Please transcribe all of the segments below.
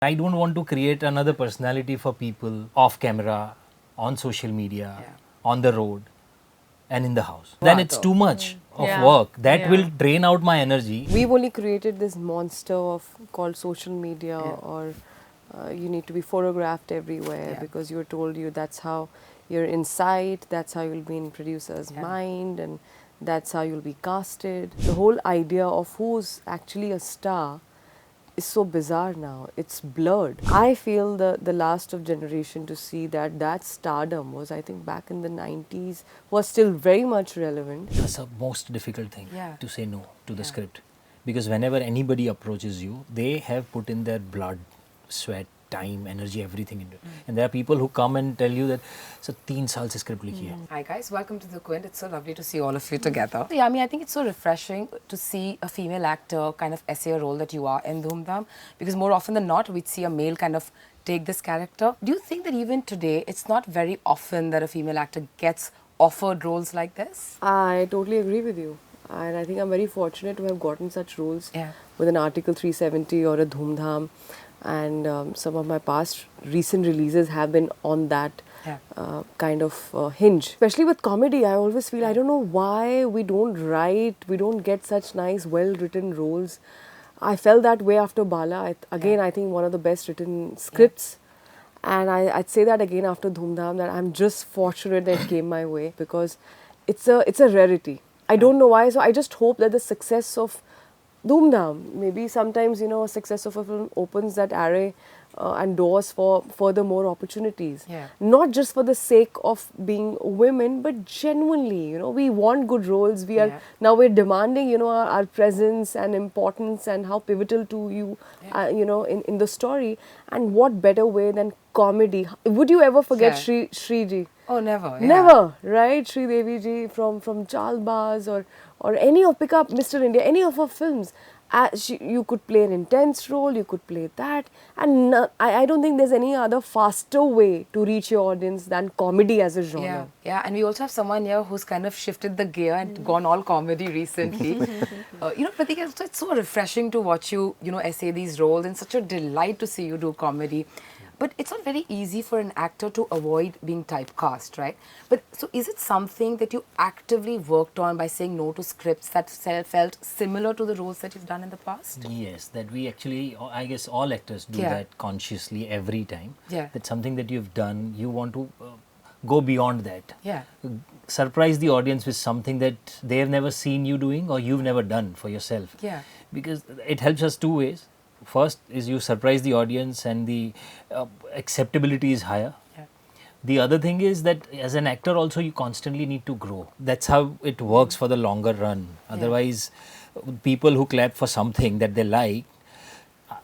I don't want to create another personality for people off camera, on social media, on the road, and in the house. Then it's too much of work. That will drain out my energy. We've only created this monster called social media, or you need to be photographed everywhere because you're told that's how you're in sight, that's how you'll be in producer's mind, and that's how you'll be casted. The whole idea of who's actually a star is so bizarre now. It's blurred. I feel the last of generation to see that stardom was, I think, back in the 90s, was still very much relevant. That's the most difficult thing to say no to the script. Because whenever anybody approaches you, they have put in their blood, sweat, time, energy, everything into it. And there are people who come and tell you that, so 3 saal se script likhi hai. Hi guys, welcome to the Quint. It's so lovely to see all of you together. So, Yami, I think it's so refreshing to see a female actor kind of essay a role that you are in Dhoom Dhaam, because more often than not, we'd see a male kind of take this character. Do you think that even today, it's not very often that a female actor gets offered roles like this? I totally agree with you. And I think I'm very fortunate to have gotten such roles with an Article 370 or a Dhoom Dhaam. And some of my past recent releases have been on that kind of hinge. Especially with comedy, I always feel, I don't know why we don't get such nice, well-written roles. I felt that way after Bala. I think one of the best written scripts. And I'd say that again after Dhoom Dhaam, that I'm just fortunate that it came my way, because it's a rarity. I don't know why, so I just hope that the success of Dhoom Dhaam, maybe sometimes, a success of a film opens that array and doors for further more opportunities. Not just for the sake of being women, but genuinely, we want good roles. Now we're demanding, our presence and importance and how pivotal to you, in the story. And what better way than comedy? Would you ever forget Shri ji? Oh, never. Never, right? Sri Devi ji from Chalbaz or any of Pick Up Mr. India, any of her films. You could play an intense role, you could play that. And I don't think there's any other faster way to reach your audience than comedy as a genre. Yeah, and we also have someone here who's kind of shifted the gear and gone all comedy recently. Pratik, it's so refreshing to watch you, essay these roles, and such a delight to see you do comedy. But it's not very easy for an actor to avoid being typecast, right? But so is it something that you actively worked on by saying no to scripts that felt similar to the roles that you've done in the past? Yes, that we actually, I guess all actors do that consciously every time. That's something that you've done, you want to go beyond that. Surprise the audience with something that they have never seen you doing or you've never done for yourself. Because it helps us 2 ways. First is you surprise the audience and the acceptability is higher. The other thing is that as an actor also you constantly need to grow. That's how it works for the longer run. Otherwise, people who clap for something that they like,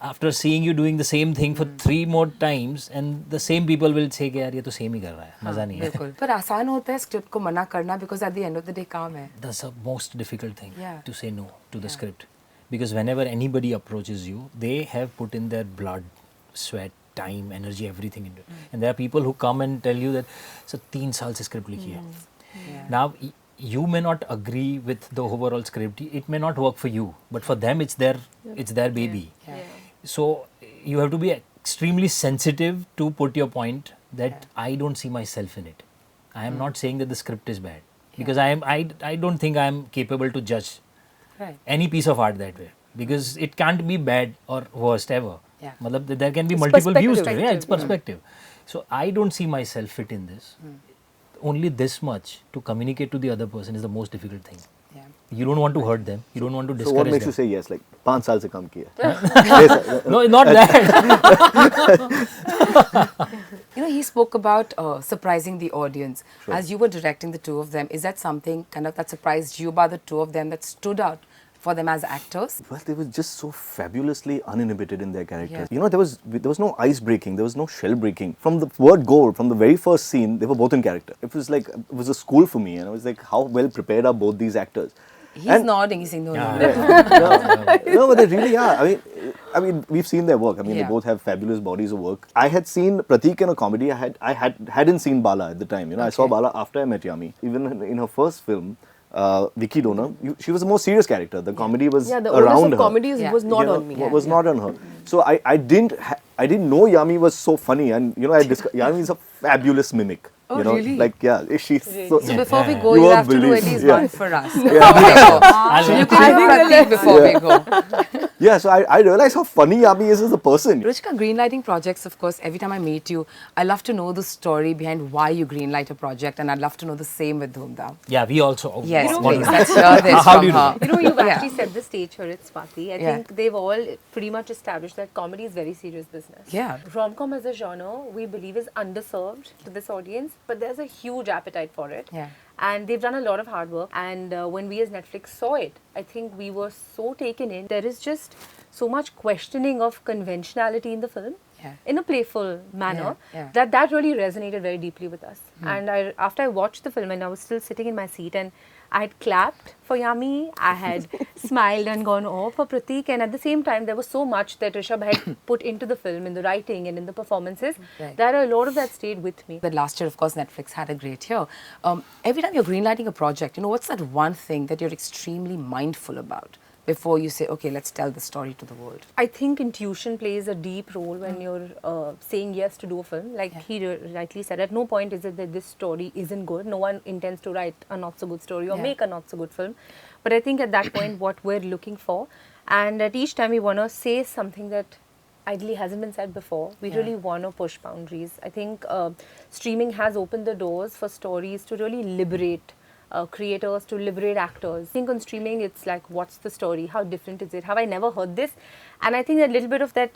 after seeing you doing the same thing for 3 more times, and the same people will say कि यार ये तो same ही कर रहा है, मजा नहीं है. बिल्कुल. पर आसान होता है script को मना करना, because at the end of the day काम है. That's the most difficult thing to say no to the script. Because whenever anybody approaches you, they have put in their blood, sweat, time, energy, everything into it. And there are people who come and tell you that, so 3 saal se script likhi hai. Now, you may not agree with the overall script. It may not work for you, but for them, it's their baby. So you have to be extremely sensitive to put your point that I don't see myself in it. I am not saying that the script is bad, because I don't think I am capable to judge any piece of art that way, because it can't be bad or worst ever. There can be multiple views to it. It's perspective. So I don't see myself fit in this. Only this much to communicate to the other person is the most difficult thing. You don't want to hurt them. You don't want to discourage them. So what makes you say yes? Like 5 saal se kam kiya? No, not that. He spoke about surprising the audience. As you were directing the 2 of them, is that something kind of that surprised you about the 2 of them, that stood out for them as actors? Well, they were just so fabulously uninhibited in their characters. There was no ice breaking, there was no shell breaking. From the word go, from the very first scene, they were both in character. It was like, it was a school for me, and I was like, how well prepared are both these actors? He's nodding, he's saying no. No, but they really are. I mean, we've seen their work. I mean, they both have fabulous bodies of work. I had seen Pratik in a comedy. I hadn't seen Bala at the time. I saw Bala after I met Yami. Even in her first film, Vicky Donor, she was a more serious character. The comedy was the around of her. comedy was not on me. Was not on her. So I didn't I didn't know Yami was so funny, and Yami is a fabulous mimic. Oh, you know, really? like she's so. So before we go, You you won't have to do believe. at least Yeah. one for us. Before we go. You can do Pratik before we go. Yeah, so I realized how funny Yami is as a person. Ruchikaa, greenlighting projects, of course, every time I meet you, I love to know the story behind why you greenlight a project, and I'd love to know the same with Dhoom Dhaam. Yeah, we also. Yes, want please. to- Let's hear this How from do you do her. it? You know, you've Yeah. actually set the stage for it, Swati. I Yeah. think they've all pretty much established that comedy is very serious business. Yeah. Rom-com as a genre, we believe, is underserved to this audience, but there's a huge appetite for it. Yeah. And they've done a lot of hard work. And when we as Netflix saw it, I think we were so taken in. There is just so much questioning of conventionality in the film. Yeah. In a playful manner, Yeah, yeah. that really resonated very deeply with us. And after I watched the film, and I was still sitting in my seat, and I had clapped for Yami, I had smiled and gone, oh, for Pratik, and at the same time, there was so much that Rishab had put into the film, in the writing and in the performances, Right. that a lot of that stayed with me. But last year, of course, Netflix had a great year. Every time you're greenlighting a project, what's that one thing that you're extremely mindful about before you say, okay, let's tell the story to the world? I think intuition plays a deep role when you're saying yes to do a film. Like he rightly said, at no point is it that this story isn't good. No one intends to write a not so good story or Yeah. make a not so good film. But I think at that point, what we're looking for, and at each time we want to say something that ideally hasn't been said before. We really want to push boundaries. I think streaming has opened the doors for stories to really liberate creators, to liberate actors. I think on streaming, it's like, what's the story? How different is it? Have I never heard this? And I think a little bit of that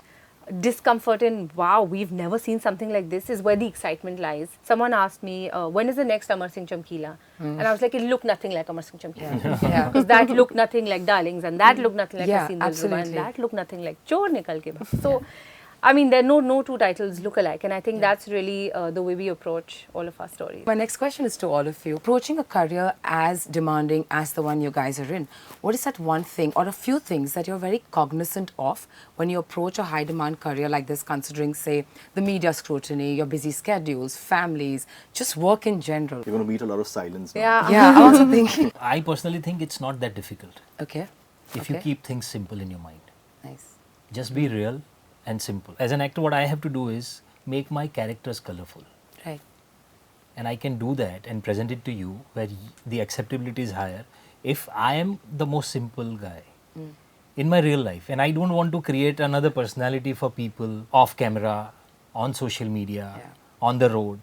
discomfort in, wow, we've never seen something like this, is where the excitement lies. Someone asked me, when is the next Amar Singh Chamkila? And I was like, it looked nothing like Amar Singh Chamkila. Yeah. Because that looked nothing like Darlings, and that looked nothing like Yeah, Hasin Dil Ruba, absolutely. and that looked nothing like Chor Nikal Ke Baap. So, I mean, there are no two titles look alike, and I think that's really the way we approach all of our stories. My next question is to all of you. Approaching a career as demanding as the one you guys are in, what is that one thing or a few things that you're very cognizant of when you approach a high demand career like this, considering, say, the media scrutiny, your busy schedules, families, just work in general? You're going to meet a lot of silence now. Yeah. Yeah, I'm also thinking. I personally think it's not that difficult Okay. if you keep things simple in your mind. Nice. Just be real and simple. As an actor, what I have to do is make my characters colorful. Right. And I can do that and present it to you where the acceptability is higher if I am the most simple guy in my real life. And I don't want to create another personality for people off camera, on social media, on the road,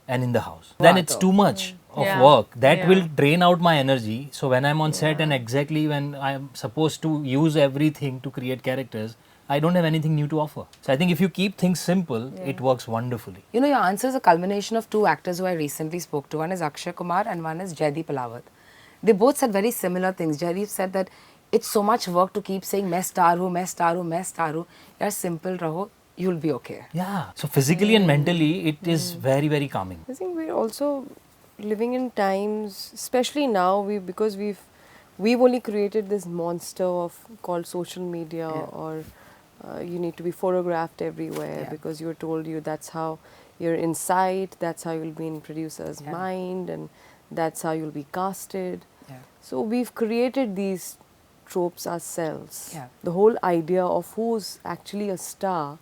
and in the house. Then it's too much of work. That will drain out my energy. So when I'm on set and exactly when I'm supposed to use everything to create characters, I don't have anything new to offer. So I think if you keep things simple, it works wonderfully. Your answer is a culmination of two actors who I recently spoke to. One is Akshay Kumar and one is Jaideep Alawat. They both said very similar things. Jaideep said that it's so much work to keep saying, main star hu, main star hu, main star hu. Yaar, simple raho, you'll be okay. Yeah. So physically and mentally, it is very, very calming. I think we're also living in times, especially now, because we've only created this monster called social media, or you need to be photographed everywhere because you're told that's how you're in sight, that's how you'll be in producer's mind, and that's how you'll be casted. Yeah. So we've created these tropes ourselves. Yeah. The whole idea of who's actually a star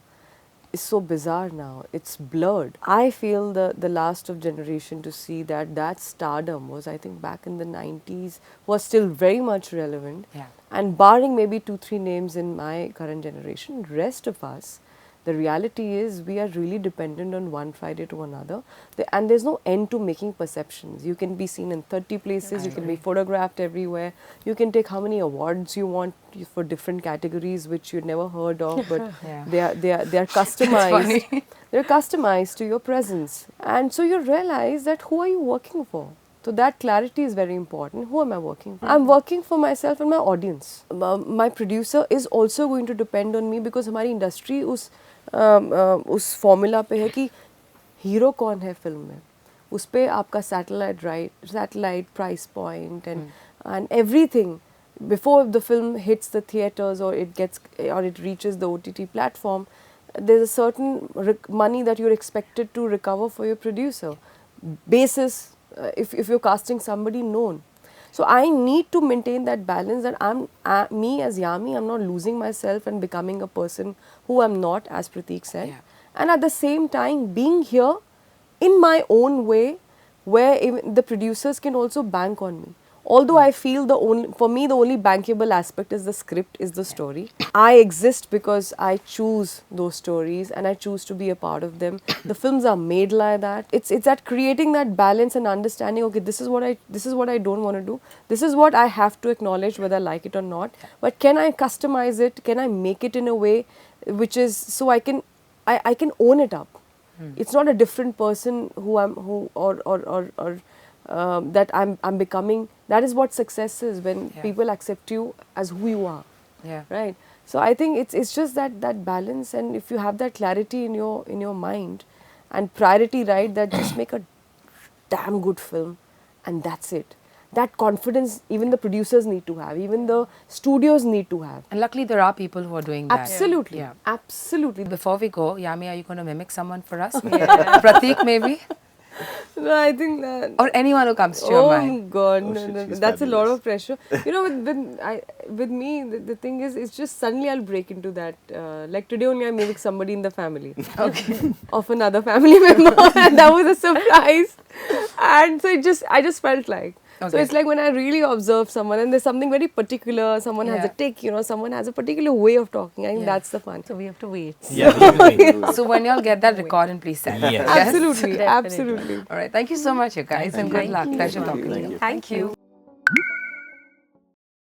is so bizarre now. It's blurred. I feel the last of generation to see that stardom was, I think, back in the 90s, was still very much relevant. Yeah. And barring maybe 2-3 names in my current generation, rest of us, the reality is we are really dependent on one Friday to another. And there's no end to making perceptions. You can be seen in 30 places, you can be photographed everywhere, you can take how many awards you want for different categories which you'd never heard of, but they are customized. They're customized to your presence. And so you realize that who are you working for? So that clarity is very important. Who am I working for? I'm working for myself and my audience. My producer is also going to depend on me because हमारी industry उस formula पे है कि hero कौन है film में. उस पे आपका satellite price point and everything before the film hits the theaters or it reaches the OTT platform. There's a certain money that you're expected to recover for your producer basis. If you're casting somebody known. So I need to maintain that balance, that me as Yami, I'm not losing myself and becoming a person who I'm not, as Pratik said. Yeah. And at the same time, being here in my own way, where even the producers can also bank on me. Although I feel for me the only bankable aspect is the script, is the story. I exist because I choose those stories and I choose to be a part of them. The films are made like that. It's at creating that balance and understanding. Okay, this is what I don't want to do. This is what I have to acknowledge, whether I like it or not. But can I customize it? Can I make it in a way which is so I can own it up. It's not a different person that I'm becoming. That is what success is, when people accept you as who you are. Yeah. Right. So I think it's just that balance, and if you have that clarity in your mind and priority right, that just make a damn good film, and that's it. That confidence even the producers need to have, even the studios need to have. And luckily there are people who are doing that. Absolutely. Yeah. Absolutely. Before we go, Yami, are you going to mimic someone for us? Pratik, maybe? No, I think that. Or anyone who comes to your mind. Oh God, Oh, no, shit, no, she's that's a lot fabulous. of pressure. You know, with me, the thing is, it's just suddenly I'll break into that. Like today only, I mimic somebody in the family. Okay. Of another family member, and that was a surprise. And so I just felt like. So Okay. it's like when I really observe someone, and there's something very particular. Someone has a tick, someone has a particular way of talking. I think that's the fun. So we have to wait. Yeah, we have to wait. So when y'all get that, record and please send. Yes. Absolutely, Definitely. absolutely. All right. Thank you so much, you guys, and good luck. Pleasure talking to you. Thank you.